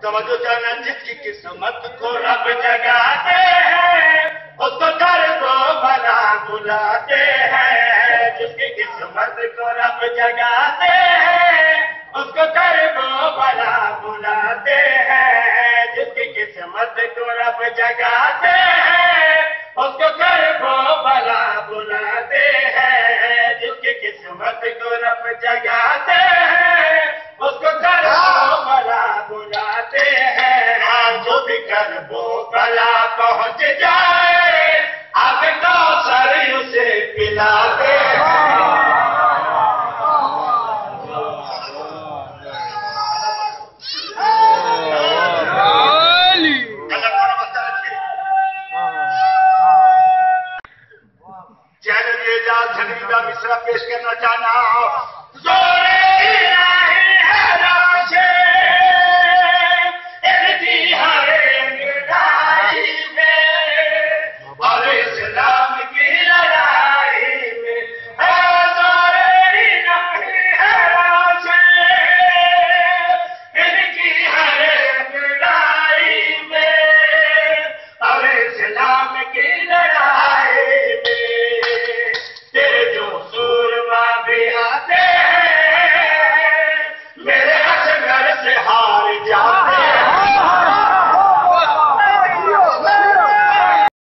توجہ جانا جس کی قسمت کو رب جگاتے ہیں اس کو درد و بلا بلاتے ہیں. جس کی قسمت کو رب جگاتے ہیں اس کو درد و بلا بلاتے ہیں. جس کی قسمت کو رب جگاتے ہیں اس کو درد و بلا بلاتے ہیں. جس کی قسمت کو رب جگاتے ہیں اس کو درد و بلا بلاتے ہیں. جو بھی کرب و بلا پہنچ جائے